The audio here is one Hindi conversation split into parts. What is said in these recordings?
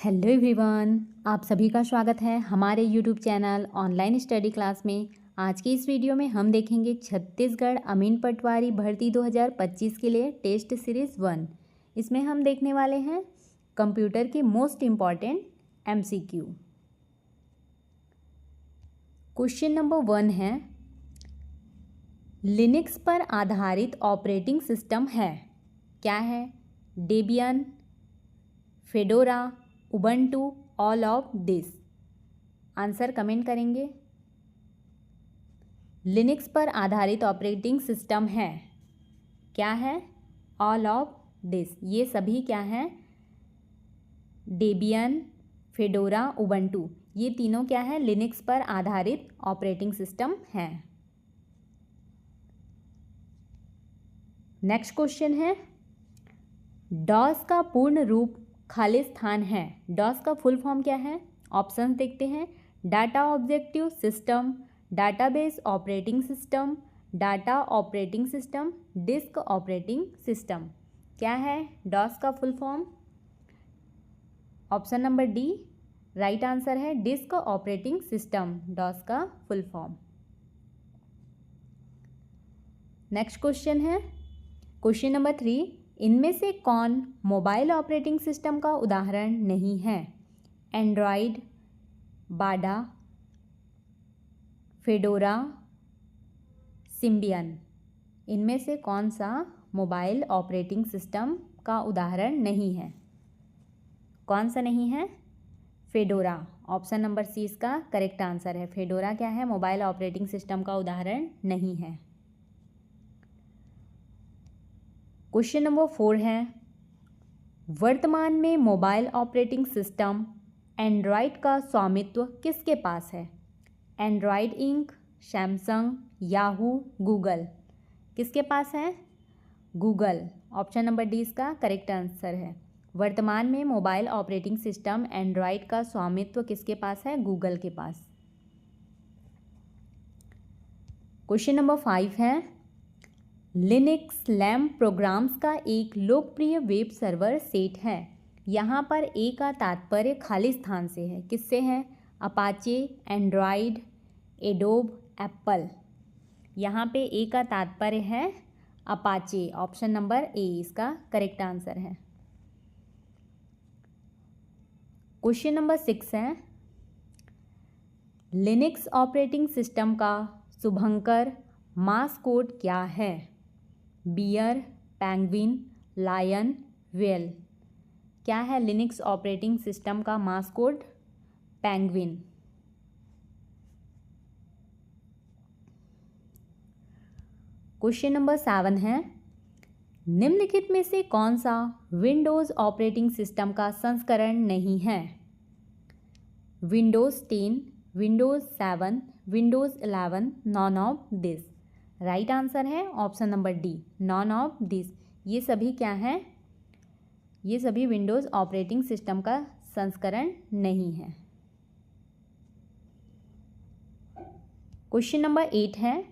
हेलो एवरीवन, आप सभी का स्वागत है हमारे YouTube channel online study class में। आज की इस वीडियो में हम देखेंगे छत्तीसगढ़ अमीन पटवारी भर्ती 2025 के लिए टेस्ट सीरीज़ 1। इसमें हम देखने वाले हैं कंप्यूटर की most important MCQ। Question number 1 है, लिनक्स पर आधारित ऑपरेटिंग सिस्टम है, क्या है? Debian, fedora, Ubuntu, all of this. Answer comment करेंगे। लिनक्स पर आधारित ऑपरेटिंग सिस्टम है, क्या है? All of this. ये सभी क्या है? डेबियन, फेडोरा, उबंटू, ये तीनों क्या है? लिनक्स पर आधारित ऑपरेटिंग सिस्टम है। नेक्स्ट क्वेश्चन है, डॉस का पूर्ण रूप खालिस्तान है। डॉस का फुल फॉर्म क्या है? ऑप्शंस देखते हैं। Data objective system, database operating system, data operating system, disk operating system. क्या है डॉस का full form? Option number D right answer है, डिस्क ऑपरेटिंग सिस्टम डॉस का फुल फॉर्म। नेक्स्ट क्वेश्चन है, क्वेश्चन नंबर 3, इनमें से कौन मोबाइल ऑपरेटिंग सिस्टम का उदाहरण नहीं है? Android, Bada, Fedora, Symbian. इनमें से कौन सा मोबाइल ऑपरेटिंग सिस्टम का उदाहरण नहीं है? कौन सा नहीं है? फेडोरा। ऑप्शन नंबर सी इसका करेक्ट आंसर है। फेडोरा क्या है? मोबाइल ऑपरेटिंग सिस्टम का उदाहरण नहीं है। क्वेश्चन नंबर 4 है, वर्तमान में मोबाइल ऑपरेटिंग सिस्टम एंड्रॉयड का स्वामित्व किसके पास है? Android Inc, Samsung, Yahoo, Google. किसके पास है? गूगल। ऑप्शन नंबर डी इसका करेक्ट आंसर है। वर्तमान में मोबाइल ऑपरेटिंग सिस्टम एंड्रॉयड का स्वामित्व किसके पास है? गूगल के पास। क्वेश्चन नंबर 5 है, लिनक्स लैम्प प्रोग्राम्स का एक लोकप्रिय वेब सर्वर सेट है। यहाँ पर ए का तात्पर्य खालिस्तान से है। किससे है? Apache, Android, adobe, Apple. यहाँ पे ए का तात्पर्य है अपाचे। ऑप्शन नंबर ए इसका करेक्ट आंसर है। क्वेश्चन नंबर 6 है, लिनक्स ऑपरेटिंग सिस्टम का शुभंकर मास्कोट क्या है? Bear, penguin, lion, whale. क्या है लिनक्स ऑपरेटिंग सिस्टम का मास्कोट? पेंगुइन। क्वेश्चन नंबर 7 है, निम्नलिखित में से कौन सा विंडोज़ ऑपरेटिंग सिस्टम का संस्करण नहीं है? Windows 10, Windows 7, Windows 11, none of this. Right answer है option number D, none of this. ये सभी क्या है? ये सभी विंडोज़ ऑपरेटिंग सिस्टम का संस्करण नहीं है। क्वेश्चन नंबर 8 है,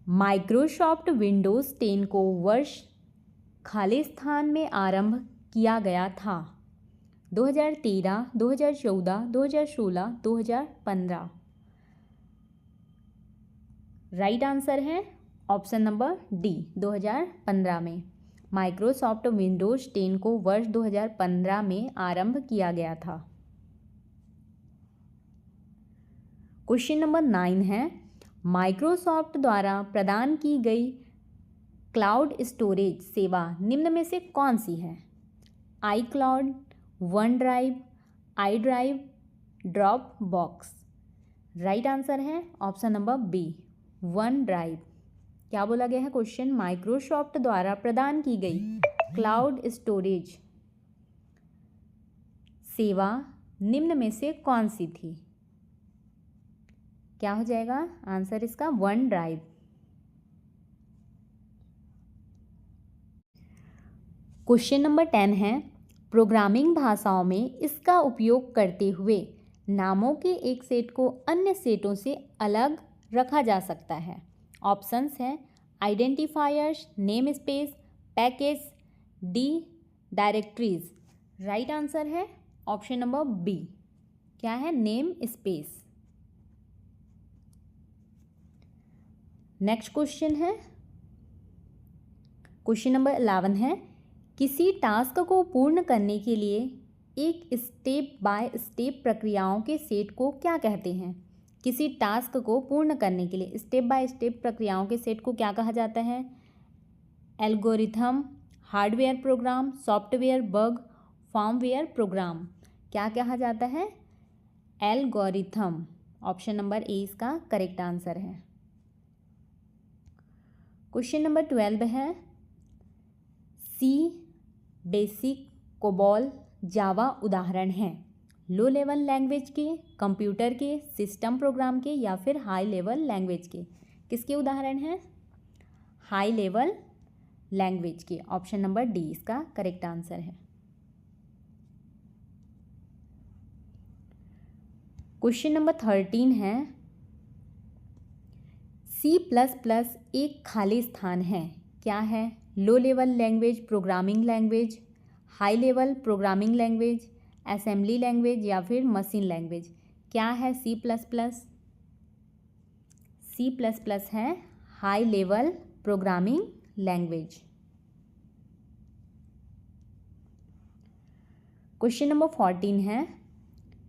माइक्रोसॉफ्ट विंडोज़ 10 को वर्ष खालिस्तान में आरंभ किया गया था। 2013, 2014, 2016, 2015। राइट आंसर है ऑप्शन नंबर डी, 2015 में। माइक्रोसॉफ्ट विंडोज़ 10 को वर्ष 2015 में आरंभ किया गया था। क्वेश्चन नंबर 9 है, माइक्रोसॉफ्ट द्वारा प्रदान की गई क्लाउड स्टोरेज सेवा निम्न में से कौन सी है? ICloud, OneDrive, iDrive, Dropbox. Right answer है option number B, OneDrive. क्या बोला गया है क्वेश्चन? माइक्रोसॉफ्ट द्वारा प्रदान की गई क्लाउड स्टोरेज सेवा निम्न में से कौन सी थी? क्या हो जाएगा आंसर इसका? One drive. क्वेश्चन नंबर 10 है, प्रोग्रामिंग भाषाओं में इसका उपयोग करते हुए नामों के एक सेट को अन्य सेटों से अलग रखा जा सकता है। ऑप्शंस हैं identifiers, name space, package, D directories. Right answer है ऑप्शन नंबर बी क्या है, नेम स्पेस। नेक्स्ट क्वेश्चन है, क्वेश्चन नंबर 11 है, किसी टास्क को पूर्ण करने के लिए एक स्टेप बाय स्टेप प्रक्रियाओं के सेट को क्या कहते हैं? किसी टास्क को पूर्ण करने के लिए स्टेप बाय स्टेप प्रक्रियाओं के सेट को क्या कहा जाता है? Algorithm, hardware program, software bug, firmware program. क्या कहा जाता है? एल्गोरिथम। ऑप्शन नंबर ए इसका करेक्ट आंसर है। क्वेश्चन नंबर 12 है, सी, बेसिक, कोबॉल, जावा उदाहरण हैं लो लेवल लैंग्वेज के, कंप्यूटर के, सिस्टम प्रोग्राम के या फिर हाई लेवल लैंग्वेज के? किसके उदाहरण हैं? हाई लेवल लैंग्वेज के। ऑप्शन नंबर डी इसका करेक्ट आंसर है। क्वेश्चन नंबर 13 है, C++ एक खाली स्थान है, क्या है? लो level language, programming language, high level programming language, assembly language या फिर मशीन लैंग्वेज? क्या है C++? C++ है high level programming language. Question number 14 है,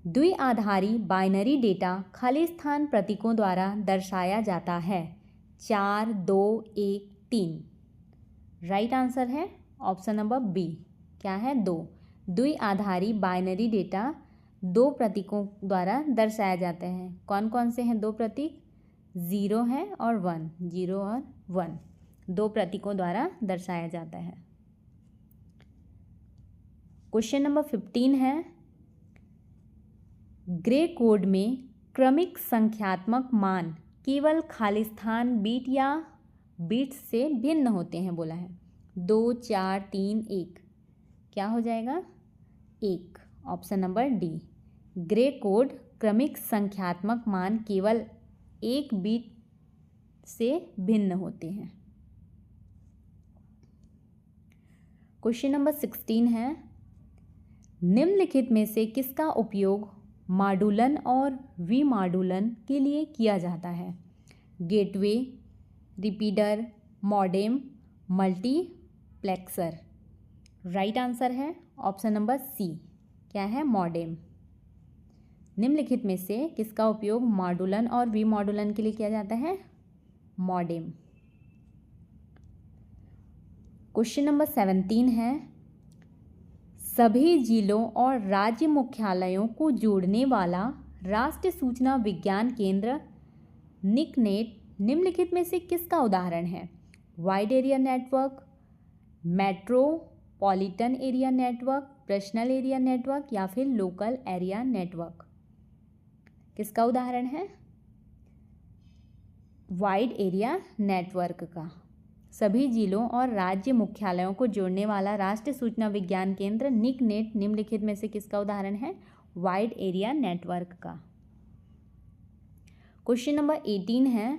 द्विआधारी बाइनरी डेटा खाली स्थान प्रतीकों द्वारा दर्शाया जाता है। 4, 2, 1, 3। राइट आंसर है ऑप्शन नंबर बी। क्या है? 2। द्विआधारी बाइनरी डेटा 2 प्रतीकों द्वारा दर्शाया जाते हैं। कौन कौन से हैं 2 प्रतीक? 0 है और 1। 0 और 1 2 प्रतीकों द्वारा दर्शाया जाता है। क्वेश्चन नंबर 15 है, ग्रे कोड में क्रमिक संख्यात्मक मान केवल खालिस्तान बीट या बीट्स से भिन्न होते हैं बोला है। 2, 4, 3, 1। क्या हो जाएगा? 1। Option number D. Grey code क्रमिक संख्यात्मक मान केवल 1 बीट से भिन्न होते हैं। क्वेश्चन नंबर 16 है, निम्नलिखित में से किसका उपयोग मॉड्यूलन और विमॉड्यूलन के लिए किया जाता है? Gateway, repeater, modem, multiplexer. Right answer है ऑप्शन नंबर सी। क्या है? मॉडेम। निम्नलिखित में से किसका उपयोग मॉड्यूलन और विमॉड्यूलन के लिए किया जाता है? मॉडेम। क्वेश्चन नंबर 17 है, सभी जिलों और राज्य मुख्यालयों को जोड़ने वाला राष्ट्रीय सूचना विज्ञान केंद्र निकनेट निम्नलिखित में से किसका उदाहरण है? Wide area network, metropolitan area network, personal area network या फिर लोकल एरिया नेटवर्क? किसका उदाहरण है? वाइड एरिया नेटवर्क का। सभी जिलों और राज्य मुख्यालयों को जोड़ने वाला राष्ट्रीय सूचना विज्ञान केंद्र निकनेट निम्नलिखित में से किसका उदाहरण है? वाइड एरिया नेटवर्क का। क्वेश्चन नंबर 18 है,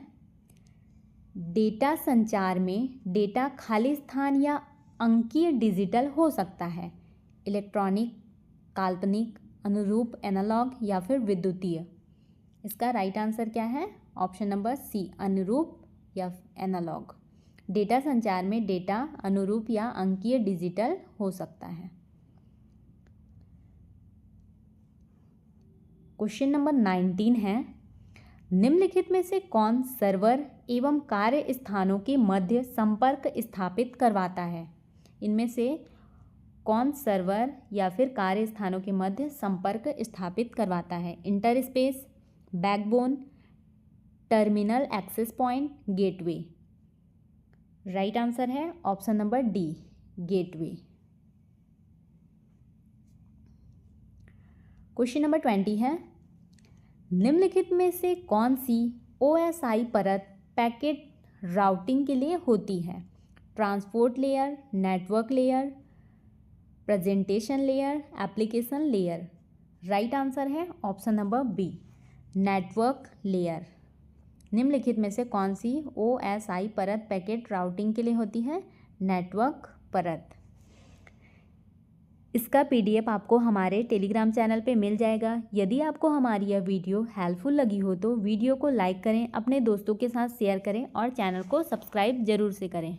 डेटा संचार में डेटा खाली स्थान या अंकीय डिजिटल हो सकता है। इलेक्ट्रॉनिक, काल्पनिक, अनुरूप एनालॉग या फिर विद्युतीय? इसका राइट आंसर क्या है? ऑप्शन नंबर सी, अनुरूप या एनालॉग। डेटा संचार में डेटा अनुरूप या अंकीय डिजिटल हो सकता है। क्वेश्चन नंबर 19 है, निम्नलिखित में से कौन सर्वर एवं कार्य स्थानों के मध्य संपर्क स्थापित करवाता है? इनमें से कौन सर्वर या फिर कार्य स्थानों के मध्य संपर्क स्थापित करवाता है? Interspace, backbone, terminal access point, gateway? Right answer है option number D, gateway. Question number 20 है, निम्नलिखित में से कौन सी OSI परत पैकेट राउटिंग के लिए होती है? Transport layer, network layer, presentation layer, application layer? Right answer है option number B, network layer. निम्नलिखित में से कौन सी OSI परत पैकेट राउटिंग के लिए होती है? नेटवर्क परत। इसका PDF आपको हमारे टेलीग्राम चैनल पे मिल जाएगा। यदि आपको हमारी यह वीडियो हेल्पफुल लगी हो तो वीडियो को लाइक करें, अपने दोस्तों के साथ शेयर करें और चैनल को सब्सक्राइब ज़रूर से करें।